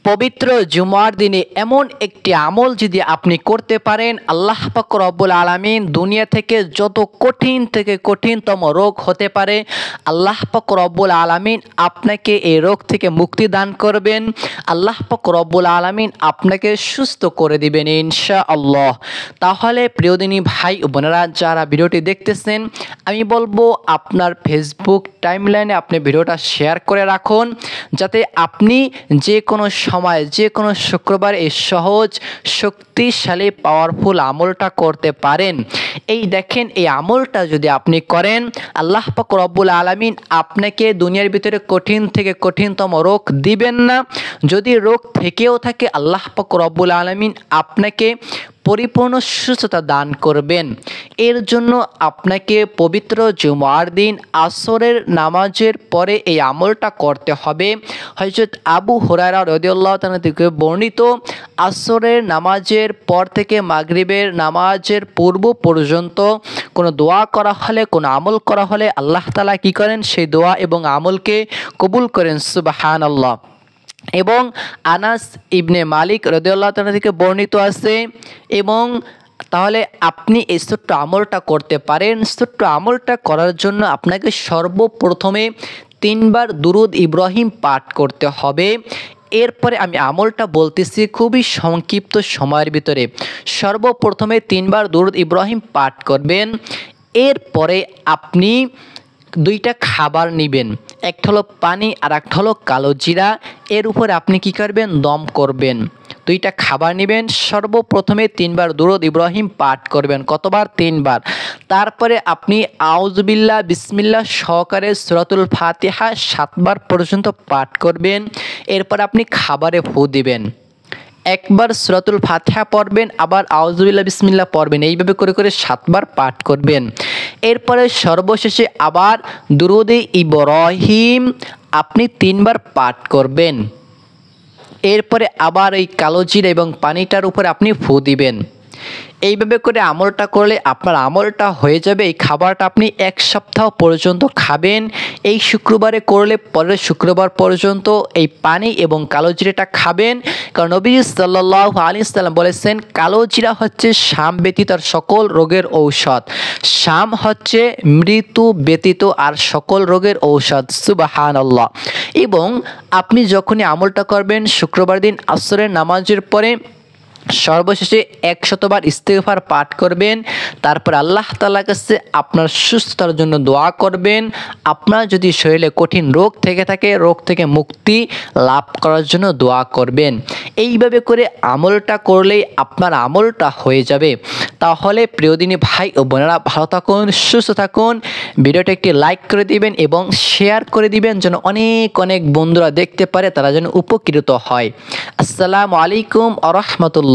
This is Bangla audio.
পবিত্র জুমার দিনে এমন একটি আমল যদি আপনি করতে পারেন, আল্লাহ পাক রব্বুল আলামিন দুনিয়া থেকে যত কঠিন থেকে কঠিনতম রোগ হতে পারে, আল্লাহ পাক রব্বুল আলামিন আপনাকে এই রোগ থেকে মুক্তি দান করবেন। আল্লাহ পাক রব্বুল আলামিন আপনাকে সুস্থ করে দিবেন ইনশাআল্লাহ। তাহলে প্রিয়দিনী ভাই ও বোনেরা, যারা ভিডিওটি দেখতেছেন, আমি বলবো আপনার ফেসবুক টাইমলাইনে আপনি ভিডিওটা শেয়ার করে রাখুন, যাতে আপনি যে কোনো সময় যে কোনো শুক্রবার এই সহজ শক্তিশালী পাওয়ারফুল আমলটা করতে পারেন। এই দেখেন, এই আমলটা যদি আপনি করেন, আল্লাহ পাক রব্বুল আলামিন আপনাকে দুনিয়ার ভিতরে কঠিন থেকে কঠিনতম রোগ দিবেন না। যদি রোগ থেকেও থাকে, আল্লাহ পাক রব্বুল আলামিন আপনাকে পরিপূর্ণ সুস্থতা দান করবেন। এর জন্য আপনাকে পবিত্র জুমার দিন আসরের নামাজের পরে এই আমলটা করতে হবে। হযরত আবু হুরায়রা রাদিয়াল্লাহু তাআলা থেকে বর্ণিত, আসরের নামাজের পর থেকে মাগরিবের নামাজের পূর্ব পর্যন্ত কোনো দোয়া করা হলে, কোনো আমল করা হলে, আল্লাহ তাআলা কি করেন, সেই দোয়া এবং আমলকে কবুল করেন। সুবহানাল্লাহ। এবং আনাস ইবনে মালিক রাদিয়াল্লাহু তাআলা থেকে বর্ণিত আছে। এবং তাহলে আপনি এই ছোট্ট আমলটা করতে পারেন। ছোট্ট আমলটা করার জন্য আপনাকে সর্বপ্রথমে 3 বার দুরুদ ইব্রাহিম পাঠ করতে হবে। এরপরে আমি আমলটা বলতেছি খুবই সংক্ষিপ্ত সময়ের ভিতরে। সর্বপ্রথমে 3 বার দুরুদ ইব্রাহিম পাঠ করবেন। এরপরে আপনি 2টা খাবার নেবেন, একটা হলো পানি আর একটা হলো কালো জিরা। এর উপরে আপনি কি করবেন, দম করবেন। 2টা খাবার নেবেন, সর্বপ্রথমে 3 বার দুরুদ ইব্রাহিম পাঠ করবেন। কতবার? 3 বার। তারপরে আপনি আউযুবিল্লাহ বিসমিল্লাহ সহকারে সূরাতুল ফাতিহা 7 বার পর্যন্ত পাঠ করবেন। এরপর আপনি খাবারে ফু দিবেন। একবার সূরাতুল ফাতিহা পড়বেন, আবার আউযুবিল্লাহ বিসমিল্লাহ পড়বেন। এইভাবে করে করে 7 বার পাঠ করবেন। এরপরে সর্বশেষে আবার দুরুদে ইব্রাহিম আপনি 3 বার পাঠ করবেন। এরপরে আবার এই কালো জিরা এবং পানিটার উপরে আপনি ফু দিবেন। এইভাবে করে আমলটা করলে আপনার আমলটা হয়ে যাবে। এই খাবারটা আপনি 1 সপ্তাহ পর্যন্ত খাবেন। এই শুক্রবারে করলে পরের শুক্রবার পর্যন্ত এই পানি এবং কালো জিরাটা খাবেন। কারণ নবী সাল্লাল্লাহু আলাইহি সাল্লাম বলেছেন, কালো জিরা হচ্ছে শাম ব্যতীত আর সকল রোগের ঔষধ। শাম হচ্ছে মৃত্যু ব্যতীত আর সকল রোগের ঔষধ। সুবহানাল্লাহ। এবং আপনি যখনই আমলটা করবেন, শুক্রবার দিন আসরের নামাজের পরে সর্বশেষে 100 বার ইস্তিগফার পাঠ করবেন। তারপর আল্লাহ তাআলার কাছে আপনার সুস্থতার জন্য দোয়া করবেন। আপনার যদি শরীরে কঠিন রোগ থেকে থাকে, রোগ থেকে মুক্তি লাভ করার জন্য দোয়া করবেন। এইভাবে করে আমলটা করলেই আপনার আমলটা হয়ে যাবে। তাহলে প্রিয়দিনী ভাই ও বোনেরা, ভালো থাকুন, সুস্থ থাকুন। ভিডিওটা একটি লাইক করে দিবেন এবং শেয়ার করে দিবেন, যেন অনেক অনেক বন্ধুরা দেখতে পারে, তারা যেন উপকৃত হয়। আসসালামু আলাইকুম ওয়া রাহমাতুল্লাহ।